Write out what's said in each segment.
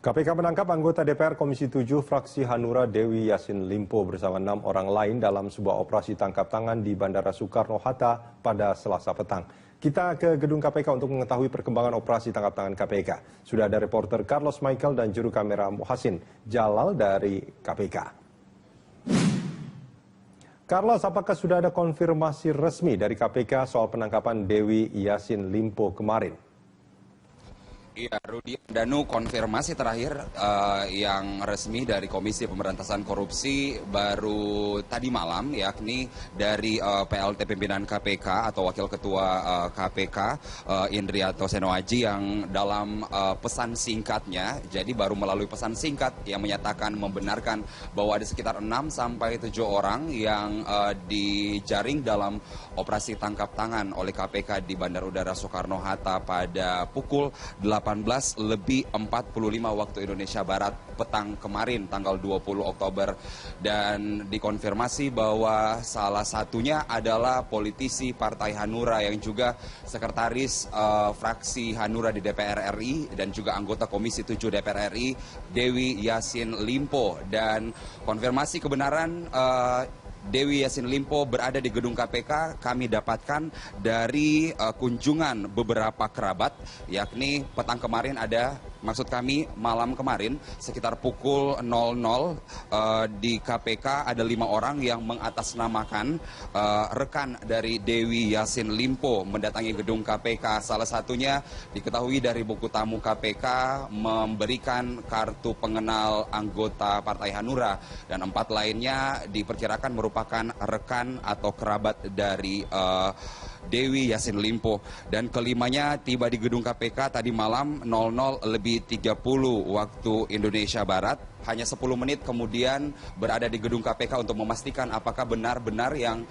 KPK menangkap anggota DPR Komisi 7 fraksi Hanura Dewi Yassin Limpo bersama 6 orang lain dalam sebuah operasi tangkap tangan di Bandara Soekarno-Hatta pada Selasa petang. Kita ke gedung KPK untuk mengetahui perkembangan operasi tangkap tangan KPK. Sudah ada reporter Carlos Michael dan juru kamera Muhsin Jalal dari KPK. Carlos, apakah sudah ada konfirmasi resmi dari KPK soal penangkapan Dewi Yassin Limpo kemarin? Iya, Rudi Danu, konfirmasi terakhir yang resmi dari Komisi Pemberantasan Korupsi baru tadi malam, yakni dari PLT Pimpinan KPK atau Wakil Ketua KPK Indrianto Senoaji yang dalam pesan singkatnya, jadi baru melalui pesan singkat yang menyatakan membenarkan bahwa ada sekitar 6 sampai 7 orang yang dijaring dalam operasi tangkap tangan oleh KPK di Bandara Udara Soekarno-Hatta pada pukul 18:45 waktu Indonesia Barat petang kemarin tanggal 20 Oktober dan dikonfirmasi bahwa salah satunya adalah politisi Partai Hanura yang juga sekretaris fraksi Hanura di DPR RI dan juga anggota Komisi 7 DPR RI Dewi Yassin Limpo, dan konfirmasi kebenaran Dewi Yassin Limpo berada di gedung KPK kami dapatkan dari kunjungan beberapa kerabat, yakni petang kemarin maksud kami malam kemarin sekitar pukul 00 di KPK ada 5 orang yang mengatasnamakan rekan dari Dewi Yassin Limpo mendatangi gedung KPK. Salah satunya diketahui dari buku tamu KPK memberikan kartu pengenal anggota Partai Hanura, dan 4 lainnya diperkirakan merupakan rekan atau kerabat dari Dewi Yassin Limpo, dan kelimanya tiba di gedung KPK tadi malam 00:30 waktu Indonesia Barat. Hanya 10 menit kemudian berada di gedung KPK untuk memastikan apakah benar-benar yang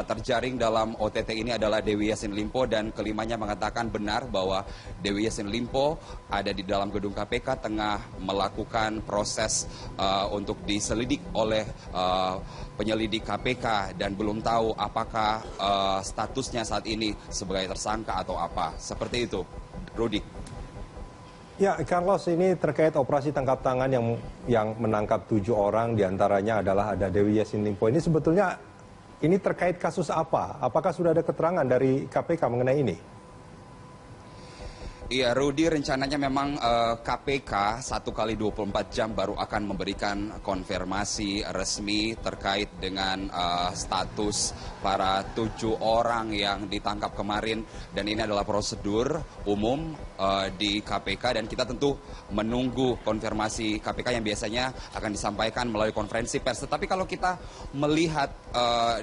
terjaring dalam OTT ini adalah Dewi Yassin Limpo, dan kelimanya mengatakan benar bahwa Dewi Yassin Limpo ada di dalam gedung KPK tengah melakukan proses untuk diselidik oleh penyelidik KPK dan belum tahu apakah statusnya saat ini sebagai tersangka atau apa. Seperti itu, Rudi. Ya, Carlos, ini terkait operasi tangkap tangan yang menangkap 7 orang, diantaranya adalah ada Dewi Yassin Limpo. Ini sebetulnya ini terkait kasus apa? Apakah sudah ada keterangan dari KPK mengenai ini? Iya, Rudi, rencananya memang KPK 1x24 jam baru akan memberikan konfirmasi resmi terkait dengan status para 7 orang yang ditangkap kemarin, dan ini adalah prosedur umum di KPK, dan kita tentu menunggu konfirmasi KPK yang biasanya akan disampaikan melalui konferensi pers. Tetapi kalau kita melihat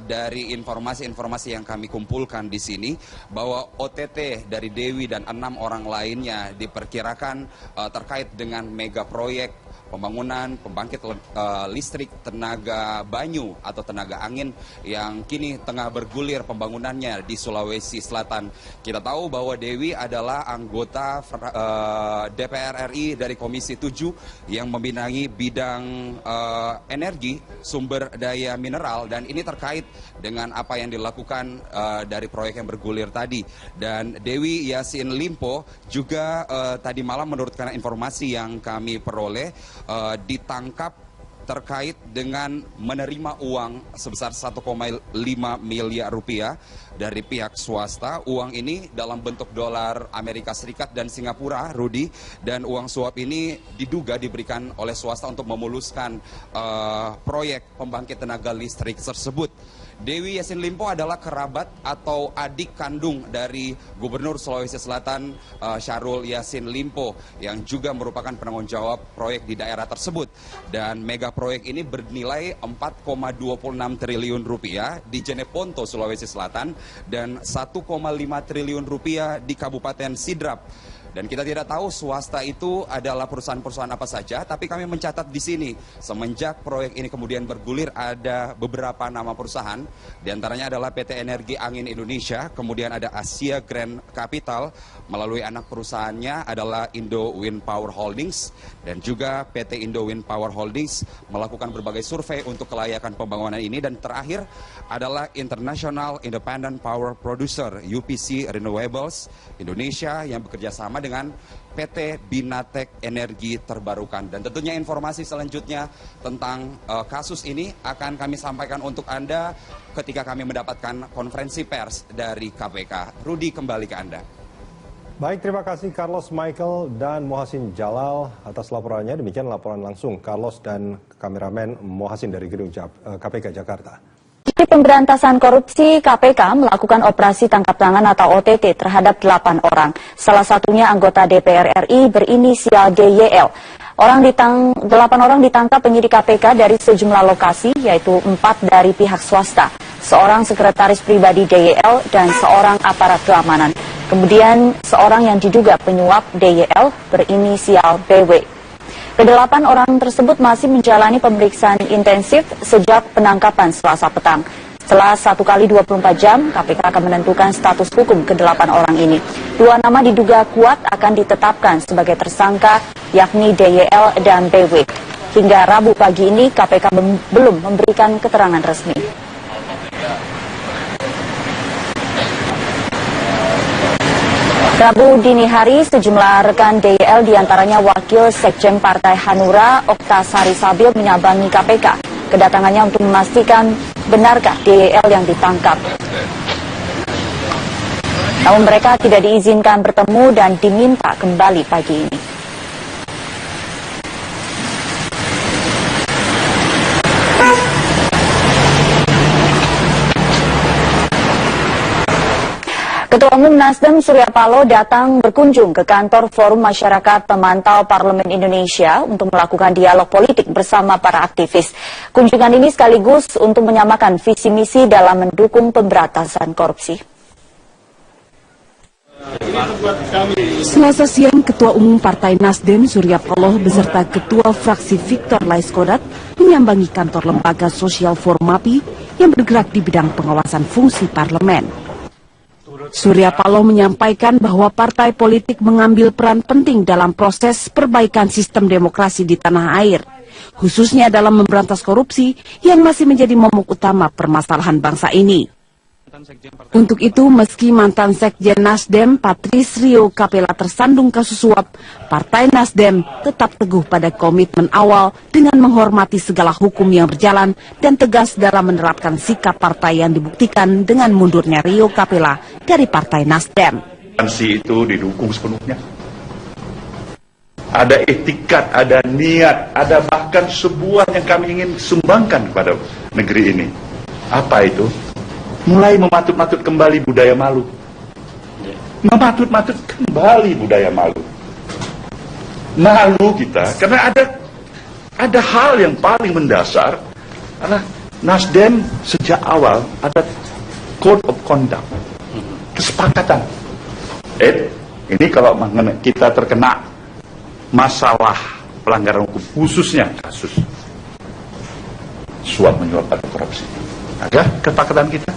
dari informasi-informasi yang kami kumpulkan di sini bahwa OTT dari Dewi dan 6 orang lainnya diperkirakan terkait dengan mega proyek pembangunan pembangkit listrik tenaga banyu atau tenaga angin yang kini tengah bergulir pembangunannya di Sulawesi Selatan. Kita tahu bahwa Dewi adalah anggota DPR RI dari Komisi 7 yang membinangi bidang energi, sumber daya mineral, dan ini terkait dengan apa yang dilakukan dari proyek yang bergulir tadi. Dan Dewi Yassin Limpo juga tadi malam menurut informasi yang kami peroleh ditangkap terkait dengan menerima uang sebesar 1,5 miliar rupiah dari pihak swasta. Uang ini dalam bentuk dolar Amerika Serikat dan Singapura, Rudi, dan uang suap ini diduga diberikan oleh swasta untuk memuluskan proyek pembangkit tenaga listrik tersebut. Dewi Yassin Limpo adalah kerabat atau adik kandung dari Gubernur Sulawesi Selatan Syahrul Yassin Limpo yang juga merupakan penanggung jawab proyek di daerah tersebut. Dan mega proyek ini bernilai 4,26 triliun rupiah di Jeneponto, Sulawesi Selatan, dan 1,5 triliun rupiah di Kabupaten Sidrap. Dan kita tidak tahu swasta itu adalah perusahaan-perusahaan apa saja, tapi kami mencatat di sini semenjak proyek ini kemudian bergulir ada beberapa nama perusahaan, diantaranya adalah PT Energi Angin Indonesia, kemudian ada Asia Grand Capital, melalui anak perusahaannya adalah Indo Wind Power Holdings, dan juga PT Indo Wind Power Holdings melakukan berbagai survei untuk kelayakan pembangunan ini, dan terakhir adalah International Independent Power Producer UPC Renewables Indonesia yang bekerja sama bersama dengan PT Binatek Energi Terbarukan. Dan tentunya informasi selanjutnya tentang kasus ini akan kami sampaikan untuk Anda ketika kami mendapatkan konferensi pers dari KPK. Rudi, kembali ke Anda. Baik, terima kasih Carlos Michael dan Mohasin Jalal atas laporannya. Demikian laporan langsung Carlos dan kameramen Mohasin dari Gedung KPK Jakarta. Pemberantasan Korupsi KPK melakukan operasi tangkap tangan atau OTT terhadap 8 orang. Salah satunya anggota DPR RI berinisial DYL. 8 orang ditangkap penyidik KPK dari sejumlah lokasi, yaitu 4 dari pihak swasta, seorang sekretaris pribadi DYL, dan seorang aparat keamanan. Kemudian seorang yang diduga penyuap DYL berinisial BW. Ke-8 orang tersebut masih menjalani pemeriksaan intensif sejak penangkapan Selasa petang. Setelah 1 kali 24 jam, KPK akan menentukan status hukum ke-8 orang ini. 2 nama diduga kuat akan ditetapkan sebagai tersangka, yakni DYL dan BW. Hingga Rabu pagi ini, KPK belum memberikan keterangan resmi. Rabu dini hari, sejumlah rekan DYL diantaranya Wakil Sekjen Partai Hanura, Oktasari Sabil menyambangi KPK. Kedatangannya untuk memastikan benarkah DYL yang ditangkap. Namun mereka tidak diizinkan bertemu dan diminta kembali pagi ini. Ketua Umum Nasdem Surya Paloh datang berkunjung ke kantor Forum Masyarakat Pemantau Parlemen Indonesia untuk melakukan dialog politik bersama para aktivis. Kunjungan ini sekaligus untuk menyamakan visi misi dalam mendukung pemberantasan korupsi. Selasa siang, Ketua Umum Partai Nasdem Surya Paloh beserta Ketua Fraksi Victor Laiskodat menyambangi kantor Lembaga Sosial Formapi yang bergerak di bidang pengawasan fungsi parlemen. Surya Paloh menyampaikan bahwa partai politik mengambil peran penting dalam proses perbaikan sistem demokrasi di tanah air, khususnya dalam memberantas korupsi yang masih menjadi momok utama permasalahan bangsa ini. Untuk itu, meski mantan Sekjen Nasdem Patris Rio Capella tersandung kasus suap, Partai Nasdem tetap teguh pada komitmen awal dengan menghormati segala hukum yang berjalan dan tegas dalam menerapkan sikap partai yang dibuktikan dengan mundurnya Rio Capella dari Partai Nasdem. Itu didukung sepenuhnya. Ada etikat, ada niat, ada bahkan sebuah yang kami ingin sumbangkan kepada negeri ini. Apa itu? Mulai mematut-matut kembali budaya malu. Mematut-matut kembali budaya malu. Malu kita, karena ada hal yang paling mendasar, karena Nasdem sejak awal ada code of conduct, kesepakatan. Ini kalau kita terkena masalah pelanggaran hukum, khususnya kasus suap menyuap atau korupsi. Ada kesepakatan kita.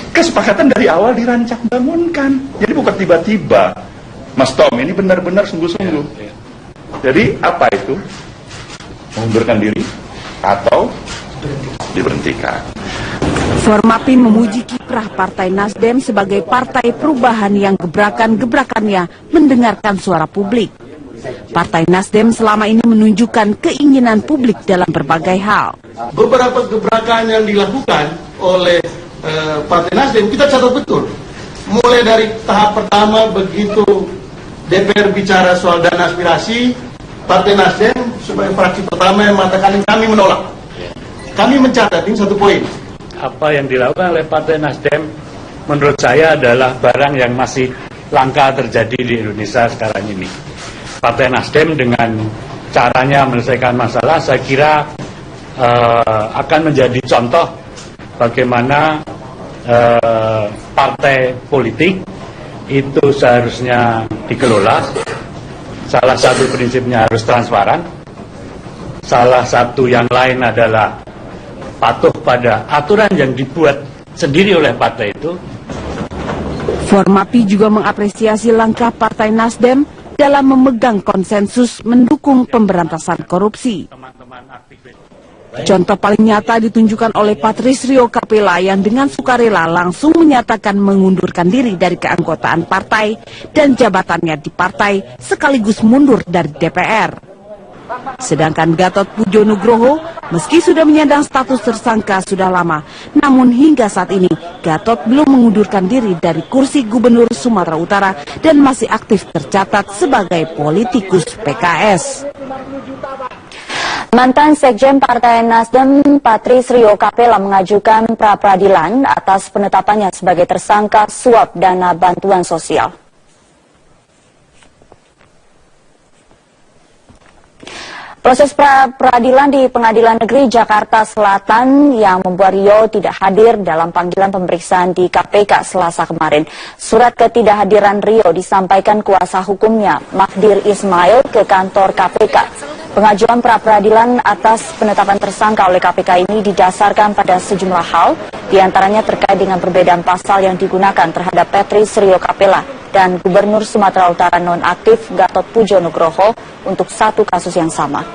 Kesepakatan dari awal dirancang bangunkan. Jadi bukan tiba-tiba. Mas Tom ini benar-benar sungguh-sungguh. Jadi apa itu? Mengundurkan diri atau diberhentikan. Formapi memuji kiprah Partai Nasdem sebagai partai perubahan yang gebrakan-gebrakannya mendengarkan suara publik. Partai Nasdem selama ini menunjukkan keinginan publik dalam berbagai hal. Beberapa gebrakan yang dilakukan oleh Partai Nasdem kita catat betul. Mulai dari tahap pertama begitu DPR bicara soal dana aspirasi, Partai Nasdem sebagai fraksi pertama yang mengatakan kami menolak. Kami mencatat ini satu poin. Apa yang dilakukan oleh Partai Nasdem menurut saya adalah barang yang masih langka terjadi di Indonesia sekarang ini. Partai Nasdem dengan caranya menyelesaikan masalah saya kira akan menjadi contoh bagaimana partai politik itu seharusnya dikelola. Salah satu prinsipnya harus transparan. Salah satu yang lain adalah patuh pada aturan yang dibuat sendiri oleh partai itu. Formapi juga mengapresiasi langkah Partai Nasdem dalam memegang konsensus mendukung pemberantasan korupsi. Contoh paling nyata ditunjukkan oleh Patrisrio Capella yang dengan sukarela langsung menyatakan mengundurkan diri dari keanggotaan partai dan jabatannya di partai sekaligus mundur dari DPR. Sedangkan Gatot Pujo Nugroho meski sudah menyandang status tersangka sudah lama, namun hingga saat ini Gatot belum mengundurkan diri dari kursi Gubernur Sumatera Utara dan masih aktif tercatat sebagai politikus PKS. Mantan Sekjen Partai Nasdem Patrisrio Capella mengajukan pra-peradilan atas penetapannya sebagai tersangka suap dana bantuan sosial. Proses pra-peradilan di Pengadilan Negeri Jakarta Selatan yang membuat Rio tidak hadir dalam panggilan pemeriksaan di KPK Selasa kemarin. Surat ketidakhadiran Rio disampaikan kuasa hukumnya Magdir Ismail ke kantor KPK. Pengajuan pra-peradilan atas penetapan tersangka oleh KPK ini didasarkan pada sejumlah hal, diantaranya terkait dengan perbedaan pasal yang digunakan terhadap Patrisrio Capella dan Gubernur Sumatera Utara nonaktif Gatot Pujo Nugroho untuk satu kasus yang sama.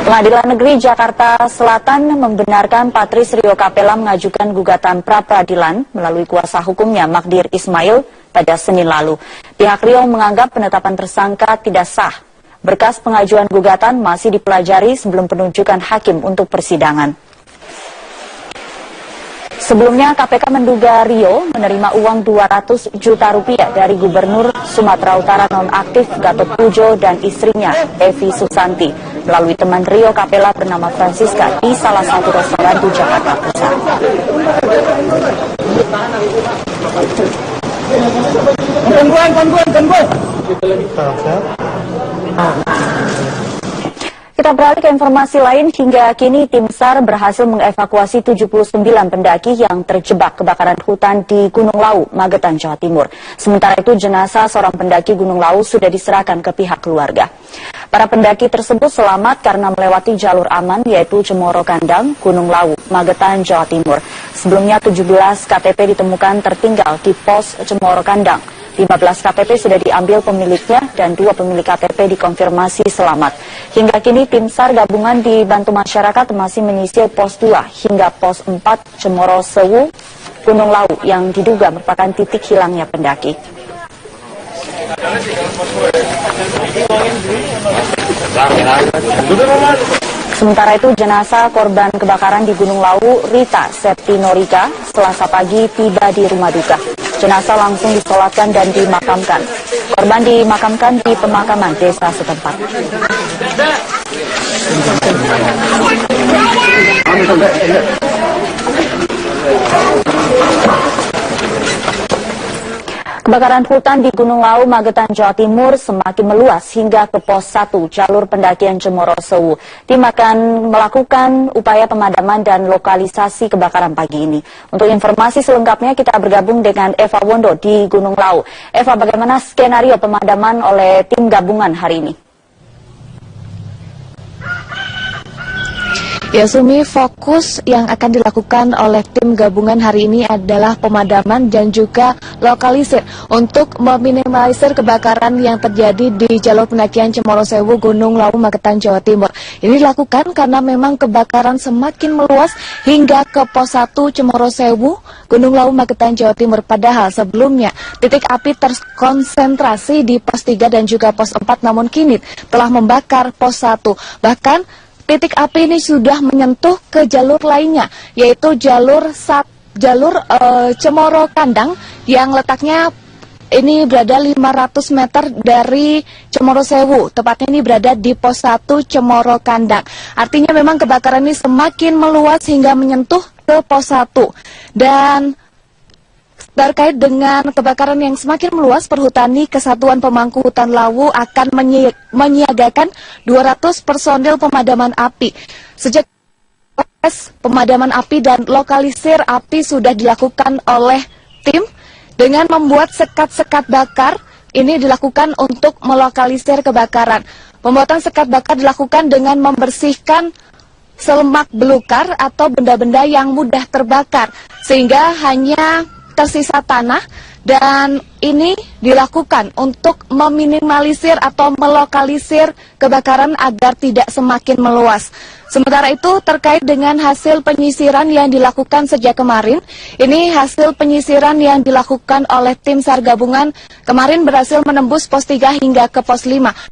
Pengadilan Negeri Jakarta Selatan membenarkan Patrisrio Capella mengajukan gugatan pra-peradilan melalui kuasa hukumnya Magdir Ismail pada Senin lalu. Pihak Rio menganggap penetapan tersangka tidak sah. Berkas pengajuan gugatan masih dipelajari sebelum penunjukan hakim untuk persidangan. Sebelumnya KPK menduga Rio menerima uang 200 juta rupiah dari Gubernur Sumatera Utara nonaktif Gatot Pujo dan istrinya Evi Susanti melalui teman Rio Capella bernama Francisca di salah satu restoran di Jakarta Pusat. Kita beralih ke informasi lain. Hingga kini tim SAR berhasil mengevakuasi 79 pendaki yang terjebak kebakaran hutan di Gunung Lawu, Magetan, Jawa Timur. Sementara itu jenazah seorang pendaki Gunung Lawu sudah diserahkan ke pihak keluarga. Para pendaki tersebut selamat karena melewati jalur aman yaitu Cemoro Kandang, Gunung Lawu, Magetan, Jawa Timur. Sebelumnya 17 KTP ditemukan tertinggal di pos Cemoro Kandang. 15 KTP sudah diambil pemiliknya dan 2 pemilik KTP dikonfirmasi selamat. Hingga kini tim SAR gabungan dibantu masyarakat masih menyisir pos 2 hingga pos 4 Cemoro Sewu, Gunung Lawu yang diduga merupakan titik hilangnya pendaki. Sementara itu jenazah korban kebakaran di Gunung Lawu, Rita Septinorika, Selasa pagi tiba di rumah duka. Jenazah langsung disolatkan dan dimakamkan. Korban dimakamkan di pemakaman desa setempat. Kebakaran hutan di Gunung Lawu, Magetan, Jawa Timur semakin meluas hingga ke pos 1 jalur pendakian Cemoro Sewu. Tim akan melakukan upaya pemadaman dan lokalisasi kebakaran pagi ini. Untuk informasi selengkapnya kita bergabung dengan Eva Wondo di Gunung Lawu. Eva, bagaimana skenario pemadaman oleh tim gabungan hari ini? Ya Sumi, fokus yang akan dilakukan oleh tim gabungan hari ini adalah pemadaman dan juga lokalisir untuk meminimalisir kebakaran yang terjadi di jalur pendakian Cemoro Sewu, Gunung Lawu, Magetan, Jawa Timur. Ini dilakukan karena memang kebakaran semakin meluas hingga ke pos 1 Cemoro Sewu, Gunung Lawu, Magetan, Jawa Timur. Padahal sebelumnya titik api terkonsentrasi di pos 3 dan juga pos 4, namun kini telah membakar pos 1. Bahkan titik api ini sudah menyentuh ke jalur lainnya, yaitu jalur Cemoro Kandang yang letaknya ini berada 500 meter dari Cemoro Sewu. Tepatnya ini berada di pos 1 Cemoro Kandang. Artinya memang kebakaran ini semakin meluas hingga menyentuh ke pos 1. Dan terkait dengan kebakaran yang semakin meluas, Perhutani Kesatuan Pemangku Hutan Lawu akan menyiagakan 200 personil pemadaman api. Sejak proses pemadaman api dan lokalisir api sudah dilakukan oleh tim dengan membuat sekat-sekat bakar. Ini dilakukan untuk melokalisir kebakaran. Pembuatan sekat bakar dilakukan dengan membersihkan selemak belukar atau benda-benda yang mudah terbakar, sehingga hanya tersisa tanah Dan ini dilakukan untuk meminimalisir atau melokalisir kebakaran agar tidak semakin meluas. Sementara itu terkait dengan hasil penyisiran yang dilakukan sejak kemarin, ini hasil penyisiran yang dilakukan oleh tim SAR gabungan kemarin berhasil menembus pos 3 hingga ke pos 5.